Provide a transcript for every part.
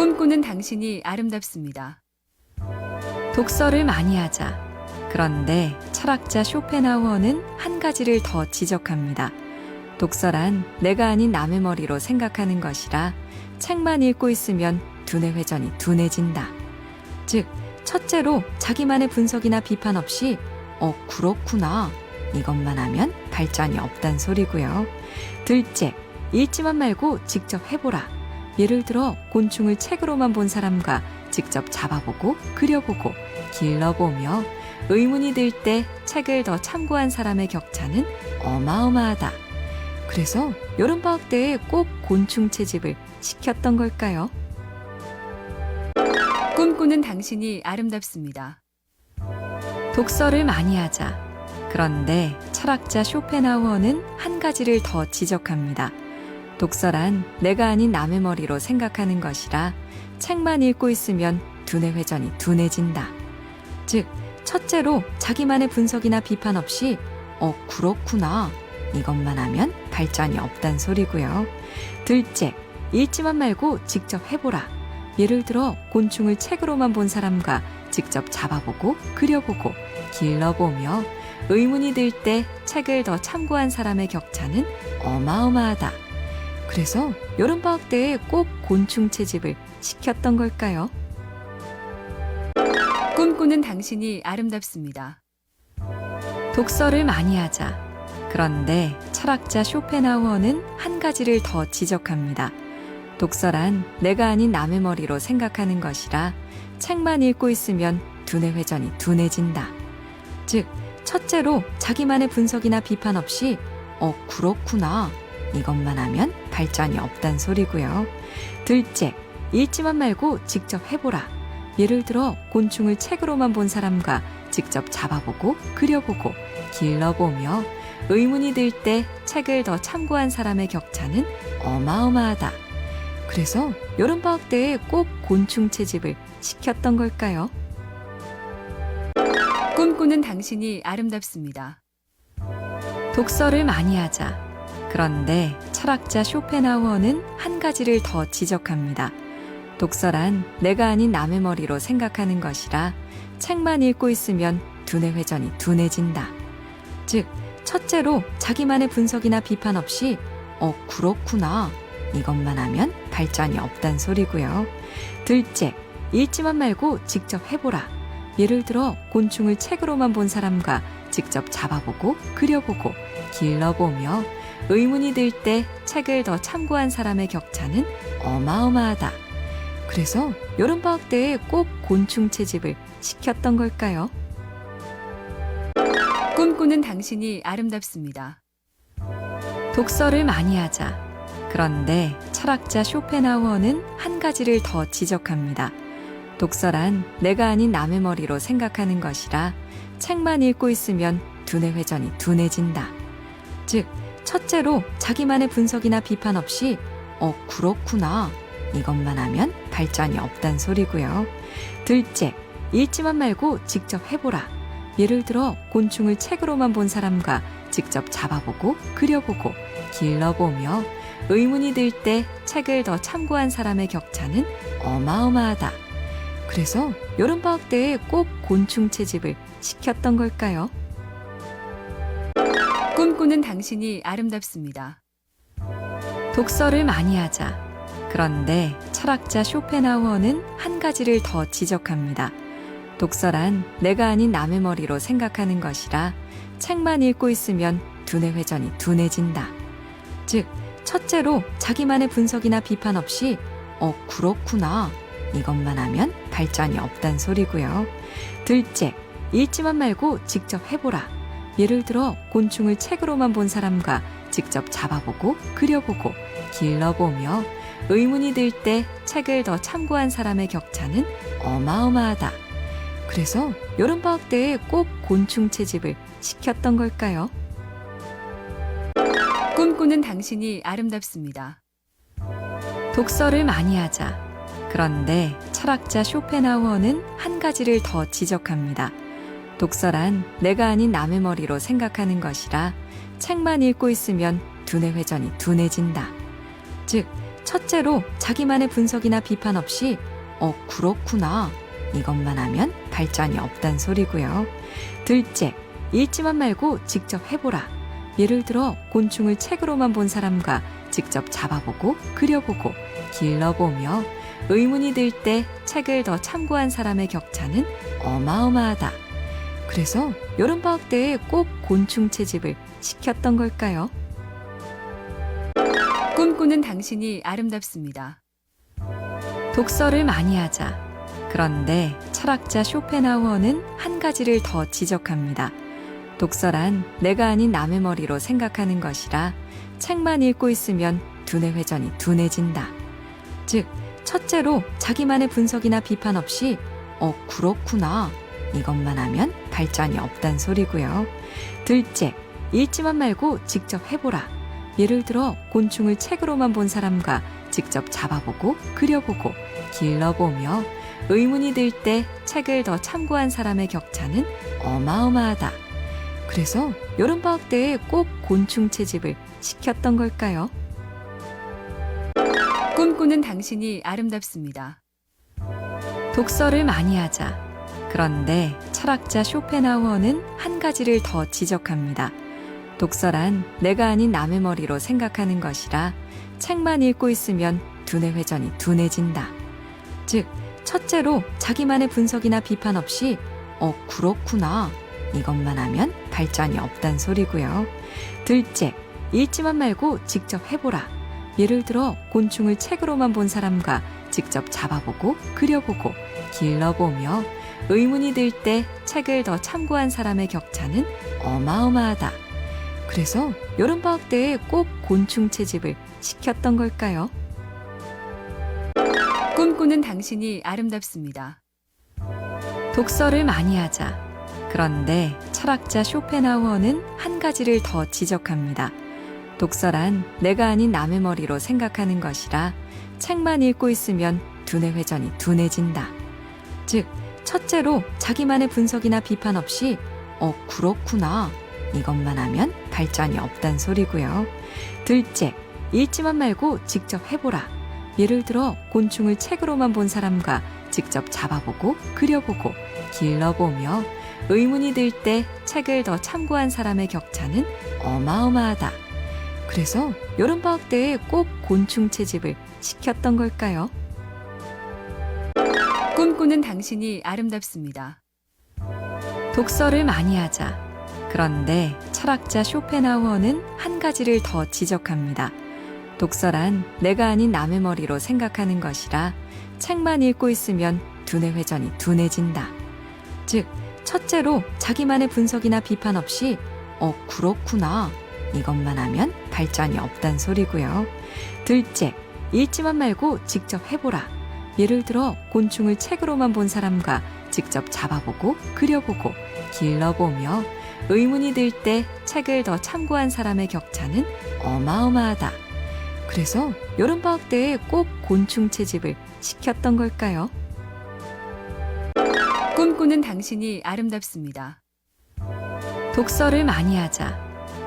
꿈꾸는 당신이 아름답습니다. 독서를 많이 하자. 그런데 철학자 쇼펜하우어는 한 가지를 더 지적합니다. 독서란 내가 아닌 남의 머리로 생각하는 것이라 책만 읽고 있으면 두뇌 회전이 둔해진다. 즉, 첫째로 자기만의 분석이나 비판 없이 그렇구나. 이것만 하면 발전이 없단 소리고요. 둘째, 읽지만 말고 직접 해보라. 예를 들어 곤충을 책으로만 본 사람과 직접 잡아보고 그려보고 길러보며 의문이 들 때 책을 더 참고한 사람의 격차는 어마어마하다. 그래서 여름방학 때에 꼭 곤충 채집을 시켰던 걸까요? 꿈꾸는 당신이 아름답습니다. 독서를 많이 하자. 그런데 철학자 쇼펜하우어는 한 가지를 더 지적합니다. 독서란 내가 아닌 남의 머리로 생각하는 것이라 책만 읽고 있으면 두뇌 회전이 둔해진다. 즉, 첫째로 자기만의 분석이나 비판 없이 그렇구나. 이것만 하면 발전이 없단 소리고요. 둘째, 읽지만 말고 직접 해보라. 예를 들어 곤충을 책으로만 본 사람과 직접 잡아보고 그려보고 길러보며 의문이 들 때 책을 더 참고한 사람의 격차는 어마어마하다. 그래서 여름방학 때에 꼭 곤충 채집을 시켰던 걸까요? 꿈꾸는 당신이 아름답습니다. 독서를 많이 하자. 그런데 철학자 쇼펜하우어는 한 가지를 더 지적합니다. 독서란 내가 아닌 남의 머리로 생각하는 것이라 책만 읽고 있으면 두뇌 회전이 둔해진다. 즉, 첫째로 자기만의 분석이나 비판 없이 그렇구나. 이것만 하면 발전이 없단 소리고요. 둘째, 읽지만 말고 직접 해보라. 예를 들어 곤충을 책으로만 본 사람과 직접 잡아보고 그려보고 길러보며 의문이 들 때 책을 더 참고한 사람의 격차는 어마어마하다. 그래서 여름방학 때에 꼭 곤충 채집을 시켰던 걸까요? 꿈꾸는 당신이 아름답습니다. 독서를 많이 하자. 그런데 철학자 쇼펜하우어는 한 가지를 더 지적합니다. 독서란 내가 아닌 남의 머리로 생각하는 것이라 책만 읽고 있으면 두뇌 회전이 둔해진다. 즉, 첫째로 자기만의 분석이나 비판 없이 그렇구나. 이것만 하면 발전이 없단 소리고요. 둘째, 읽지만 말고 직접 해보라. 예를 들어 곤충을 책으로만 본 사람과 직접 잡아보고 그려보고 길러보며 의문이 들 때 책을 더 참고한 사람의 격차는 어마어마하다. 그래서 여름방학 때에 꼭 곤충 채집을 시켰던 걸까요? 꿈꾸는 당신이 아름답습니다. 독서를 많이 하자. 그런데 철학자 쇼펜하우어는 한 가지를 더 지적합니다. 독서란 내가 아닌 남의 머리로 생각하는 것이라 책만 읽고 있으면 두뇌 회전이 둔해진다. 즉, 첫째로 자기만의 분석이나 비판 없이 그렇구나. 이것만 하면 발전이 없단 소리고요. 둘째, 읽지만 말고 직접 해보라. 예를 들어 곤충을 책으로만 본 사람과 직접 잡아보고 그려보고 길러보며 의문이 들 때 책을 더 참고한 사람의 격차는 어마어마하다. 그래서 여름방학 때에 꼭 곤충 채집을 시켰던 걸까요? 꿈꾸는 당신이 아름답습니다. 독서를 많이 하자. 그런데 철학자 쇼펜하우어는 한 가지를 더 지적합니다. 독서란 내가 아닌 남의 머리로 생각하는 것이라 책만 읽고 있으면 두뇌 회전이 둔해진다. 즉, 첫째로 자기만의 분석이나 비판 없이 그렇구나. 이것만 하면 발전이 없단 소리고요. 둘째, 읽지만 말고 직접 해보라. 예를 들어 곤충을 책으로만 본 사람과 직접 잡아보고 그려보고 길러보며 의문이 들 때 책을 더 참고한 사람의 격차는 어마어마하다. 그래서 여름방학 때에 꼭 곤충 채집을 시켰던 걸까요? 꿈꾸는 당신이 아름답습니다. 독서를 많이 하자. 그런데 철학자 쇼펜하우어는 한 가지를 더 지적합니다. 독서란 내가 아닌 남의 머리로 생각하는 것이라 책만 읽고 있으면 두뇌 회전이 둔해진다. 즉, 첫째로 자기만의 분석이나 비판 없이 그렇구나. 이것만 하면 발전이 없단 소리고요. 둘째, 읽지만 말고 직접 해보라. 예를 들어 곤충을 책으로만 본 사람과 직접 잡아보고 그려보고 길러보며 의문이 들 때 책을 더 참고한 사람의 격차는 어마어마하다. 그래서 여름방학 때에 꼭 곤충 채집을 시켰던 걸까요? 꿈꾸는 당신이 아름답습니다. 독서를 많이 하자. 그런데 철학자 쇼펜하우어는 한 가지를 더 지적합니다. 독서란 내가 아닌 남의 머리로 생각하는 것이라 책만 읽고 있으면 두뇌 회전이 둔해진다. 즉, 첫째로 자기만의 분석이나 비판 없이 그렇구나. 이것만 하면 발전이 없단 소리고요. 둘째, 읽지만 말고 직접 해보라. 예를 들어 곤충을 책으로만 본 사람과 직접 잡아보고 그려보고 길러보며 의문이 들 때 책을 더 참고한 사람의 격차는 어마어마하다. 그래서 여름방학 때에 꼭 곤충 채집을 시켰던 걸까요? 꿈꾸는 당신이 아름답습니다. 독서를 많이 하자. 그런데 철학자 쇼펜하우어는 한 가지를 더 지적합니다. 독서란 내가 아닌 남의 머리로 생각하는 것이라 책만 읽고 있으면 두뇌 회전이 둔해진다. 즉, 첫째로 자기만의 분석이나 비판 없이 그렇구나. 이것만 하면 발전이 없단 소리고요. 둘째, 읽지만 말고 직접 해보라. 예를 들어 곤충을 책으로만 본 사람과 직접 잡아보고 그려보고 길러보며 의문이 들 때 책을 더 참고한 사람의 격차는 어마어마하다. 그래서 여름방학 때에 꼭 곤충 채집을 시켰던 걸까요? 꿈꾸는 당신이 아름답습니다. 독서를 많이 하자. 그런데 철학자 쇼펜하우어는 한 가지를 더 지적합니다. 독서란 내가 아닌 남의 머리로 생각하는 것이라 책만 읽고 있으면 두뇌 회전이 둔해진다. 즉, 첫째로 자기만의 분석이나 비판 없이 그렇구나. 이것만 하면 발전이 없단 소리고요. 둘째, 읽지만 말고 직접 해보라. 예를 들어 곤충을 책으로만 본 사람과 직접 잡아보고 그려보고 길러보며 의문이 들 때 책을 더 참고한 사람의 격차는 어마어마하다. 그래서 여름방학 때에 꼭 곤충 채집을 시켰던 걸까요? 꿈꾸는 당신이 아름답습니다. 독서를 많이 하자. 그런데 철학자 쇼펜하우어는 한 가지를 더 지적합니다. 독서란 내가 아닌 남의 머리로 생각하는 것이라 책만 읽고 있으면 두뇌 회전이 둔해진다. 즉, 첫째로 자기만의 분석이나 비판 없이 그렇구나. 이것만 하면 발전이 없단 소리고요. 둘째, 읽지만 말고 직접 해보라. 예를 들어 곤충을 책으로만 본 사람과 직접 잡아보고 그려보고 길러보며 의문이 들 때 책을 더 참고한 사람의 격차는 어마어마하다. 그래서 여름방학 때에 꼭 곤충 채집을 시켰던 걸까요? 꿈꾸는 당신이 아름답습니다. 독서를 많이 하자.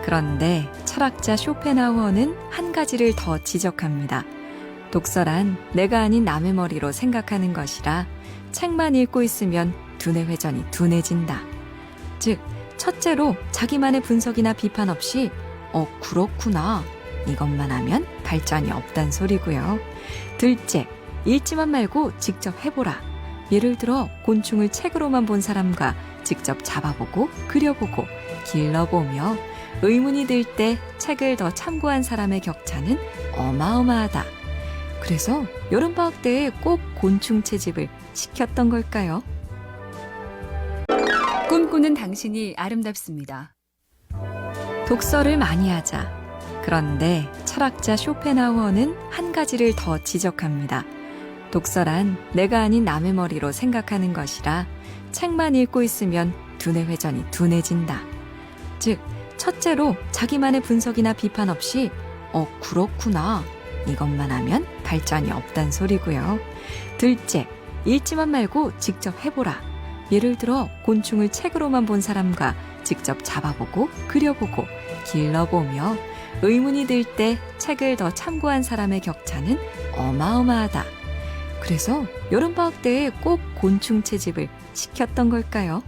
그런데 철학자 쇼펜하우어는 한 가지를 더 지적합니다. 독서란 내가 아닌 남의 머리로 생각하는 것이라 책만 읽고 있으면 두뇌 회전이 둔해진다. 즉, 첫째로 자기만의 분석이나 비판 없이 그렇구나. 이것만 하면 발전이 없단 소리고요. 둘째, 읽지만 말고 직접 해보라. 예를 들어 곤충을 책으로만 본 사람과 직접 잡아보고 그려보고 길러보며 의문이 들 때 책을 더 참고한 사람의 격차는 어마어마하다. 그래서 여름방학 때에 꼭 곤충 채집을 시켰던 걸까요? 꿈꾸는 당신이 아름답습니다. 독서를 많이 하자. 그런데 철학자 쇼펜하우어는 한 가지를 더 지적합니다. 독서란 내가 아닌 남의 머리로 생각하는 것이라 책만 읽고 있으면 두뇌 회전이 둔해진다. 즉, 첫째로 자기만의 분석이나 비판 없이 그렇구나. 이것만 하면 발전이 없단 소리고요. 둘째, 읽지만 말고 직접 해보라. 예를 들어 곤충을 책으로만 본 사람과 직접 잡아보고 그려보고 길러보며 의문이 들 때 책을 더 참고한 사람의 격차는 어마어마하다. 그래서 여름방학 때에 꼭 곤충 채집을 시켰던 걸까요?